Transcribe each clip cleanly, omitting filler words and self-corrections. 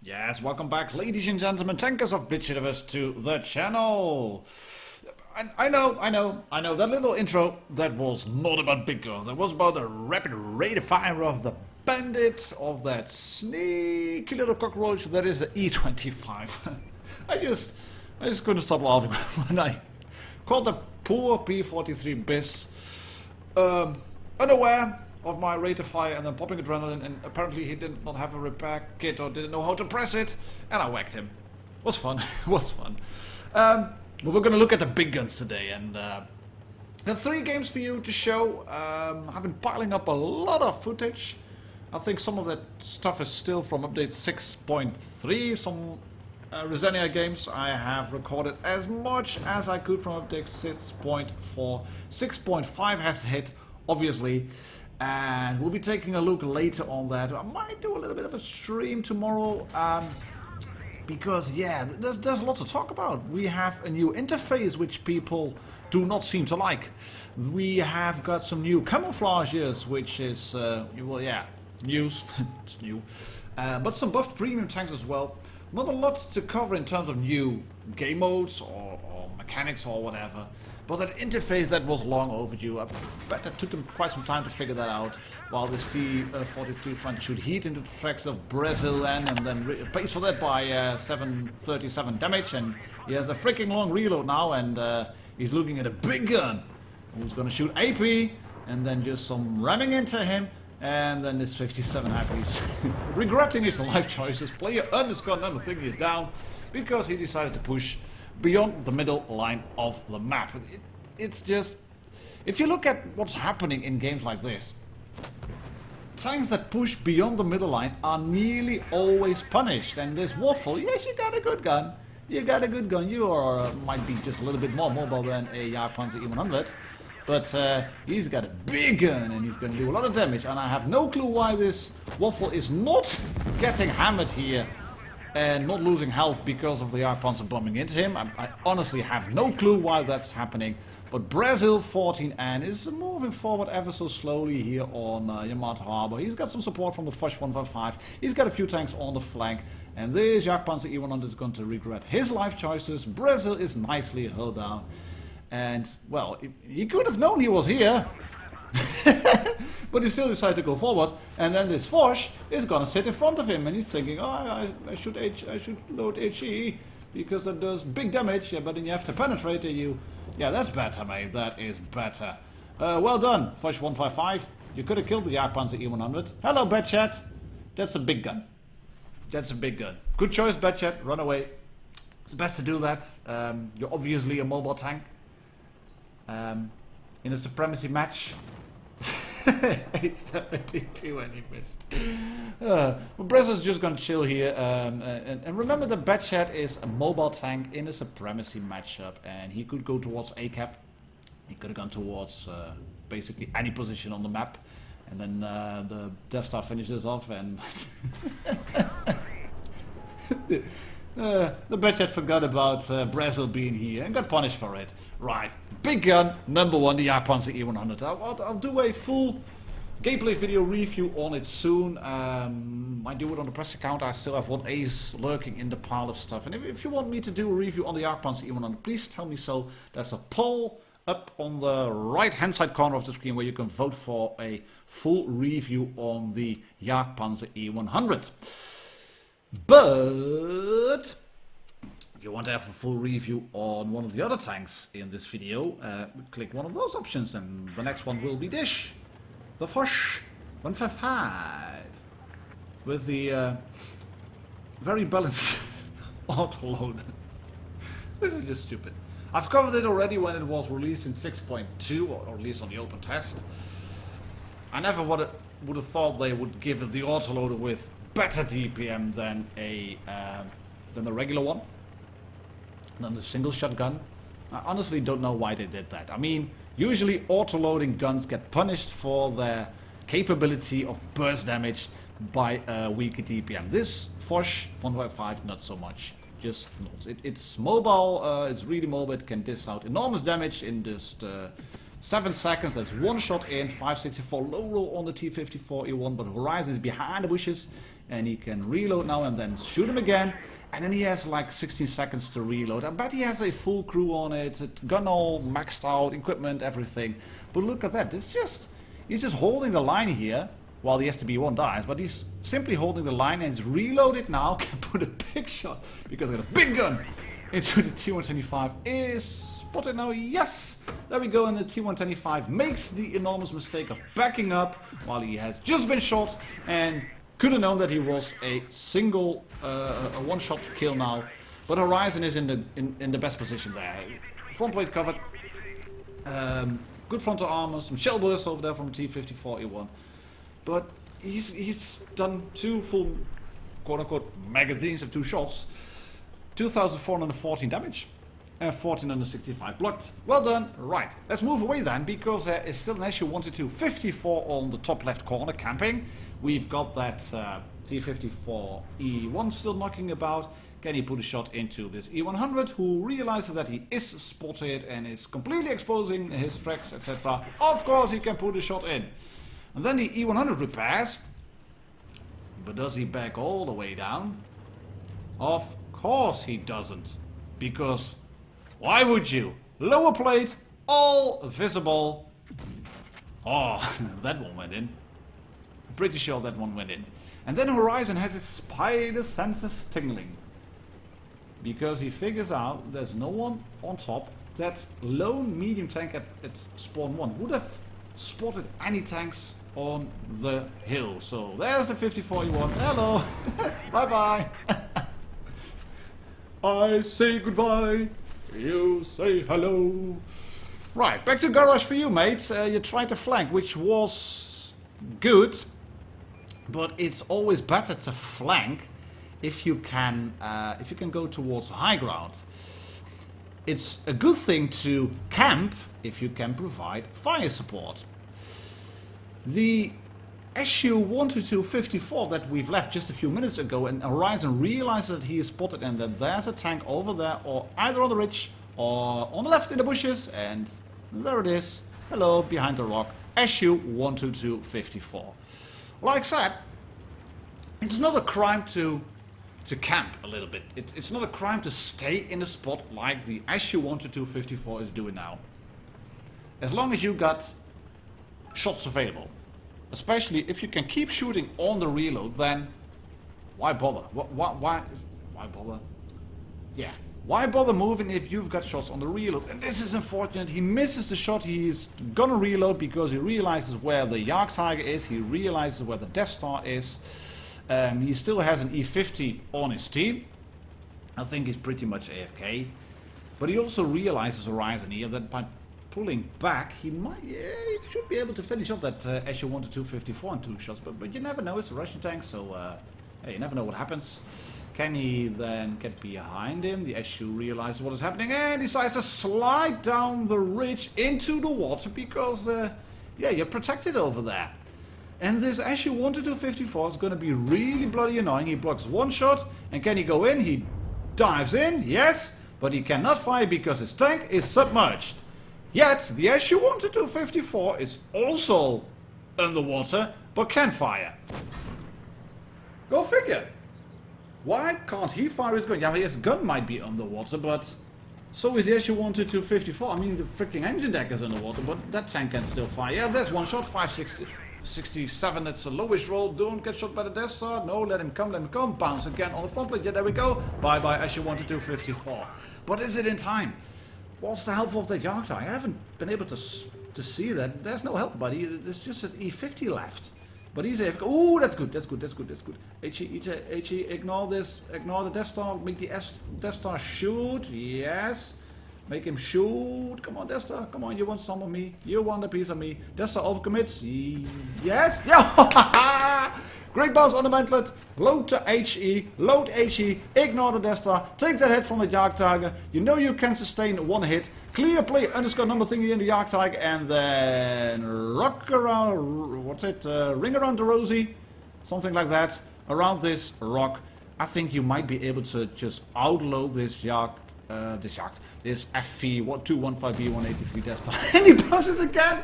Yes, welcome back, ladies and gentlemen, tankers of JgPz to the channel. I know, that little intro, that was not about big gun. That was about the rapid rate of fire of the bandit, of that sneaky little cockroach that is the E25. I just couldn't stop laughing when I called the poor P43 unaware of my rate of fire and then popping adrenaline, and apparently he did not have a repair kit or didn't know how to press it, and I whacked him. Was fun, was fun. But we're gonna look at the big guns today, and got 3 games for you to show. I've been piling up a lot of footage. I think some of that stuff is still from update 6.3, some Resenia games. I have recorded as much as I could from update 6.4. 6.5 has hit, obviously. And we'll be taking a look later on that. I might do a little bit of a stream tomorrow, because yeah, there's a lot to talk about. We have a new interface which people do not seem to like. We have got some new camouflages, which is, well, yeah, news. It's new. But some buffed premium tanks as well. Not a lot to cover in terms of new game modes or mechanics or whatever. But that interface, that was long overdue. I bet it took them quite some time to figure that out, while this T-43 is trying to shoot heat into the tracks of Brazil and then pays for that by 737 damage, and he has a freaking long reload now, and he's looking at a big gun who's going to shoot AP, and then just some ramming into him, and then this 57 He's regretting his life choices. Player underscore number thing is down because he decided to push beyond the middle line of the map. It's just, if you look at what's happening in games like this, tanks that push beyond the middle line are nearly always punished. And this Waffle, yes, you got a good gun. You got a good gun. You are, might be just a little bit more mobile than a JgPz E100. But he's got a big gun and he's going to do a lot of damage. And I have no clue why this Waffle is not getting hammered here and not losing health because of the JgPz bombing into him. I honestly have no clue why that's happening. But Brazil 14N is moving forward ever so slowly here on Yamato Harbor. He's got some support from the Foch 155. He's got a few tanks on the flank. And this JgPz E100 is going to regret his life choices. Brazil is nicely held down. And, well, he could have known he was here. But he still decided to go forward, and then this Foch is gonna sit in front of him, and he's thinking, oh, I should load HE because that does big damage. Yeah, but then you have to penetrate, and yeah, that's better, mate. That is better. Well done, Foch 155. You could have killed the JgPz E100. Hello, Badchat. That's a big gun. That's a big gun. Good choice, Badchat. Run away. It's best to do that. You're obviously a mobile tank. In a supremacy match. 872 and he missed. Well, Brazil's just gonna chill here, and remember that Badchat is a mobile tank in a supremacy matchup, and he could go towards A cap. He could have gone towards basically any position on the map, and then the Death Star finishes off, and the Badchat forgot about Brazil being here and got punished for it. Right, big gun, number 1, the JgPz E100. I'll do a full gameplay video review on it soon. I do it on the press account. I still have one ace lurking in the pile of stuff. And if you want me to do a review on the JgPz E100, please tell me so. There's a poll up on the right hand side corner of the screen where you can vote for a full review on the JgPz E100. But if you want to have a full review on one of the other tanks in this video, click one of those options, and the next one will be this, the Foch 155, with the very balanced autoload. This is just stupid. I've covered it already when it was released in 6.2, or at least on the open test. I never would have thought they would give it the autoloader with better DPM than the regular one, than the single shotgun. I honestly don't know why they did that. I mean, usually auto-loading guns get punished for their capability of burst damage by a weaker DPM. This Foch 155 not so much, just not. It's mobile, it's really mobile, it can dish out enormous damage in just 7 seconds. That's one shot in, 564 low roll on the T-54 E1, but Horizon is behind the bushes and he can reload now and then shoot him again. And then he has like 16 seconds to reload. I bet he has a full crew on it, gun all maxed out, equipment, everything. But look at that, he's just holding the line here while the STB-1 dies. But he's simply holding the line and he's reloaded now. Can put a big shot because he's got a big gun into the T-125. Is spotted now, yes! There we go, and the T-125 makes the enormous mistake of backing up while he has just been shot and could have known that he was a single, a one-shot kill now. But Horizon is in the best position there. Front plate covered, good frontal armor, some shell bursts over there from the T-54 E1. But he's done 2 full, quote-unquote, magazines of 2 shots. 2,414 damage. And 1465 blocked. Well done. Right, let's move away then, because there is still an Su-122-54 on the top left corner camping. We've got that T-54 E1 still knocking about. Can he put a shot into this E100, who realizes that he is spotted and is completely exposing his tracks, etc. Of course he can put a shot in. And then the E100 repairs. But does he back all the way down? Of course he doesn't. Because why would you? Lower plate, all visible. Oh, that one went in. I'm pretty sure that one went in. And then Horizon has his spider senses tingling. Because he figures out there's no one on top. That lone medium tank at spawn 1 would have spotted any tanks on the hill. So there's the 54E1. Hello. Bye-bye. I say goodbye. You say hello. Right, back to garage for you, mate. You tried to flank, which was good. But it's always better to flank if you can go towards high ground. It's a good thing to camp if you can provide fire support. The Su-122-54 that we've left just a few minutes ago, and Horizon realizes that he is spotted and that there's a tank over there, or either on the ridge or on the left in the bushes, and there it is. Hello, behind the rock. Su-122-54. Like I said, it's not a crime to camp a little bit. It's not a crime to stay in a spot like the Su-122-54 is doing now. As long as you got shots available. Especially if you can keep shooting on the reload, then why bother? Why bother? Yeah, why bother moving if you've got shots on the reload? And this is unfortunate. He misses the shot. He's gonna reload because he realizes where the Jagdtiger is. He realizes where the Death Star is. He still has an E50 on his team. I think he's pretty much AFK. But he also realizes, Horizon here, that by pulling back, he should be able to finish off that Su-122-54 in 2 shots. But you never know, it's a Russian tank, so hey, you never know what happens. Can he then get behind him? The Su realizes what is happening and decides to slide down the ridge into the water because, yeah, you're protected over there. And this Su-122-54 is going to be really bloody annoying. He blocks one shot, and can he go in? He dives in, yes, but he cannot fire because his tank is submerged. Yet, the Su-122-54 is also underwater, but can fire. Go figure. Why can't he fire his gun? Yeah, his gun might be underwater, but so is the Su-122-54. I mean, the freaking engine deck is underwater, but that tank can still fire. Yeah, there's one shot, 567, that's a lowish roll. Don't get shot by the Death Star. No, let him come. Bounce again on the front plate. Yeah, there we go. Bye-bye, Su-122-54. But is it in time? What's the help of the Jagdtiger? I haven't been able to see that. There's no help, buddy. There's just an E50 left. But he's AFK. Oh, that's good. HE, ignore this. Ignore the Death Star. Make the Death Star shoot. Yes. Make him shoot. Come on, Death Star. Come on, you want some of me. You want a piece of me. Death Star overcommits. Yes. Yeah. Great bounce on the mantlet. Load to HE. Load HE. Ignore the Death Star. Take that hit from the Jagdtiger. You know you can sustain one hit. Clear play underscore number thingy in the Jagdtiger. And then rock around. What's it? Ring around the rosy. something like that, around this rock, I think you might be able to just outload this this FV215B183 desktop. And he passes again!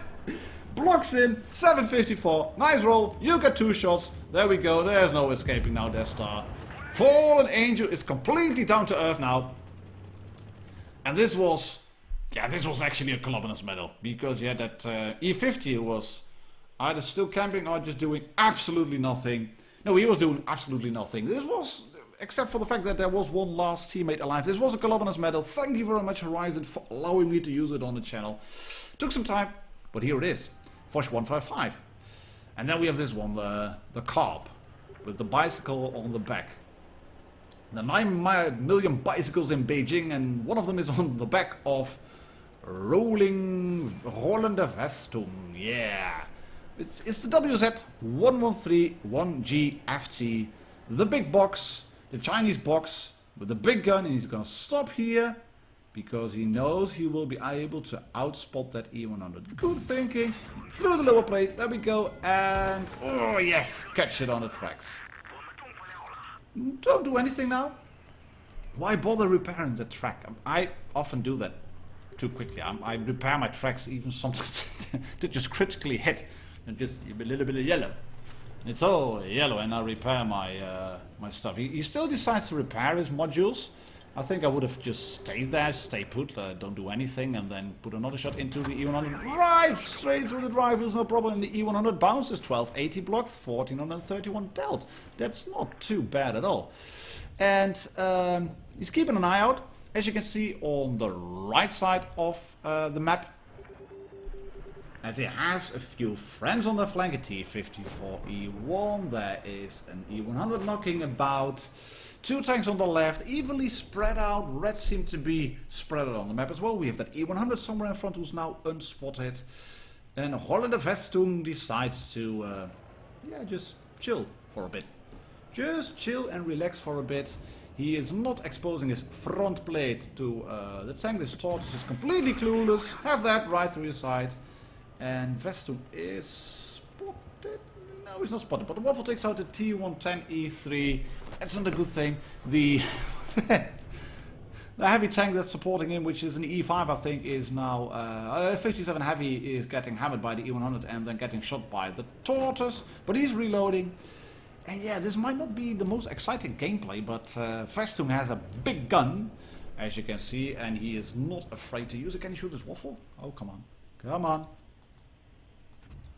Blocks in, 754, nice roll, you get 2 shots, there we go, there's no escaping now, Death Star. Fallen Angel is completely down to earth now. And this was actually a Columnus medal, because yeah, that E50 was either still camping or just doing absolutely nothing. No, he was doing absolutely nothing. This was, except for the fact that there was one last teammate alive, this was a Columnus medal. Thank you very much, Horizon, for allowing me to use it on the channel. Took some time, but here it is. Foch 155. And then we have this one, the Carp, with the bicycle on the back. The 9 million bicycles in Beijing, and one of them is on the back of Rollende Vestung. Yeah. It's the WZ1131GFT, the big box, the Chinese box with the big gun, and he's gonna stop here because he knows he will be able to outspot that E100. Good thinking. Through the lower plate, there we go, and oh yes, catch it on the tracks. Don't do anything now. Why bother repairing the track? I often do that too quickly. I repair my tracks even sometimes to just critically hit and just a little bit of yellow. It's all yellow, and I repair my my stuff. He still decides to repair his modules. I think I would have just stayed there, stay put, don't do anything, and then put another shot into the E100. Right, straight through the drive, there's no problem. And the E100 bounces, 1280 blocked, 1431 dealt. That's not too bad at all. And he's keeping an eye out, as you can see on the right side of the map. As he has a few friends on the flank, a T-54E1, there is an E100 knocking about. 2 tanks on the left, evenly spread out. Reds seem to be spread out on the map as well. We have that E100 somewhere in front who's now unspotted. And Rollende Vestung decides to, yeah, just chill for a bit. Just chill and relax for a bit. He is not exposing his front plate to the tank. This Tortoise is completely clueless. Have that right through your side. And Vestung is spotted. No, he's not spotted, but the Waffle takes out the T110E3. That's not a good thing. The heavy tank that's supporting him, which is an E5, I think, is now 57 Heavy is getting hammered by the E100 and then getting shot by the Tortoise. But he's reloading. And yeah, this might not be the most exciting gameplay, but Vestung has a big gun, as you can see, and he is not afraid to use it. Can he shoot his Waffle? Oh, come on. Come on.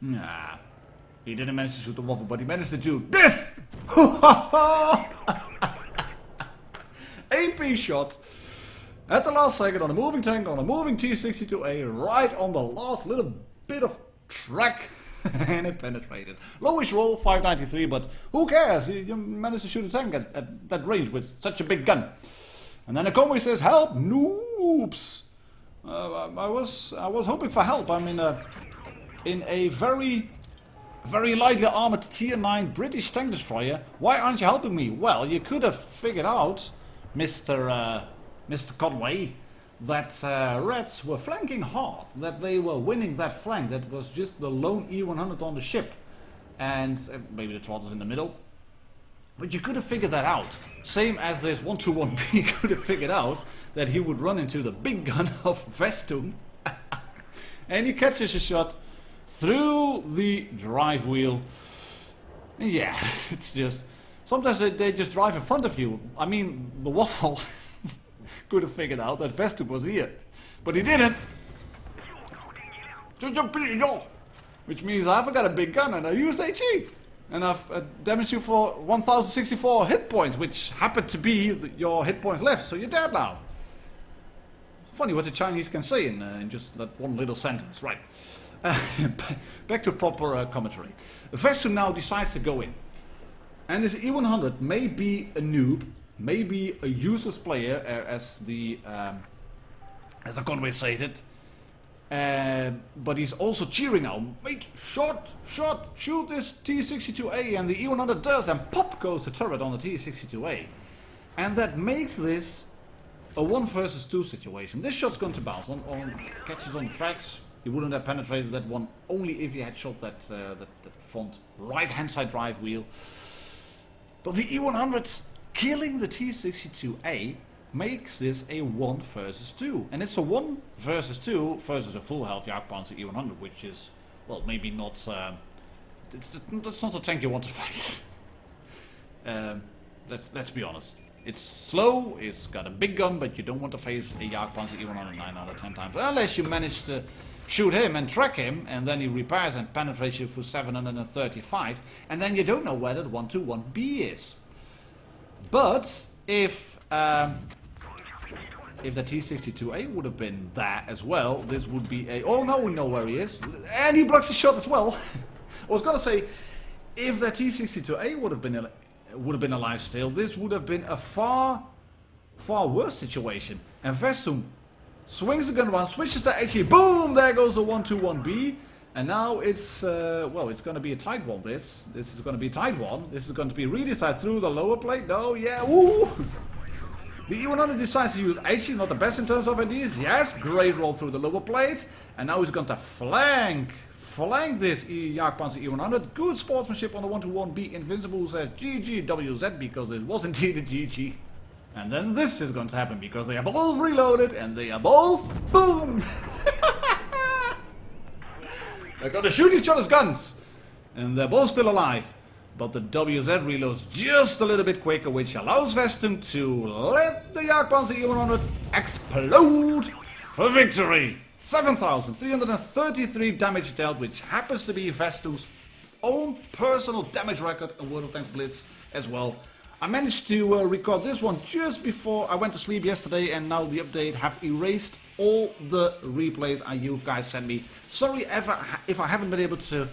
Nah. He didn't manage to shoot the Waffle, but he managed to shoot this! AP shot at the last second on a moving tank, on a moving T-62A, right on the last little bit of track, and it penetrated. Lowish roll, 593, but who cares? You managed to shoot a tank at that range with such a big gun. And then the convoy says, "Help, noobs!" I was hoping for help. I'm in a very lightly armored Tier 9 British tank destroyer. Why aren't you helping me? Well, you could have figured out, Mr. Conway, that Reds were flanking hard, that they were winning that flank. That was just the lone E100 on the ship, and maybe the Trotters in the middle. But you could have figured that out. Same as this 121B could have figured out that he would run into the big gun of Vestung, and he catches a shot through the drive wheel. Yeah, it's just, sometimes they just drive in front of you. I mean, the Waffle could have figured out that Vestung was here, but he didn't. Which means I've got a big gun and I used HE. And I've damaged you for 1064 hit points, which happen to be your hit points left, so you're dead now. Funny what the Chinese can say in just that one little sentence, right? Back to proper commentary. Vestung now decides to go in. And this E100 may be a noob, may be a useless player, as the Conway stated. But he's also cheering now. Make shot, shoot this T-62A, and the E100 does, and pop goes the turret on the T-62A. And that makes this a 1 versus 2 situation. This shot's going to bounce on catches on the tracks. He wouldn't have penetrated that one only if he had shot that front right-hand side drive wheel. But the E100 killing the T62A makes this a 1 versus 2. And it's a 1 versus 2 versus a full health JgPz E100, which is, well, maybe not... that's not a tank you want to fight. Let's be honest. It's slow, it's got a big gun, but you don't want to face a JgPz E100 9 out of 10 times. Unless you manage to shoot him and track him, and then he repairs and penetrates you for 735, and then you don't know where that 121B is. But if the T62A would have been that as well, this would be a... Oh no, we know where he is. And he blocks the shot as well. I was gonna say, if the T62A would have been alive still, this would have been a far worse situation. And Vestum swings the gun around, switches to HE, boom! There goes the 121B. And now it's, well, it's going to be a tight one, this. This is going to be a tight one. This is going to be really tight through the lower plate. No, yeah, woo! The E100 decides to use HE, not the best in terms of ideas. Yes, great roll through the lower plate. And now he's going to flank this JgPz E100. Good sportsmanship on the 121B. Invincible says JgWZ, because it was indeed a GG. And then this is going to happen, because they are both reloaded, and they are both... Boom! They're going to shoot each other's guns. And they're both still alive. But the WZ reloads just a little bit quicker, which allows Vestum to let the JgPz E100 explode for victory. 7,333 damage dealt, which happens to be Vestum's own personal damage record in WoT Blitz as well. I managed to record this one just before I went to sleep yesterday, and now the update have erased all the replays you guys sent me. Sorry if I haven't been able to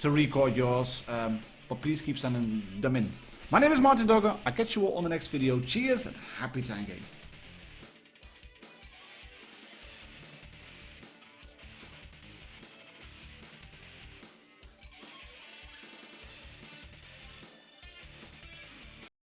record yours, but please keep sending them in. My name is Martin Dogger. I'll catch you all on the next video. Cheers and happy tanking.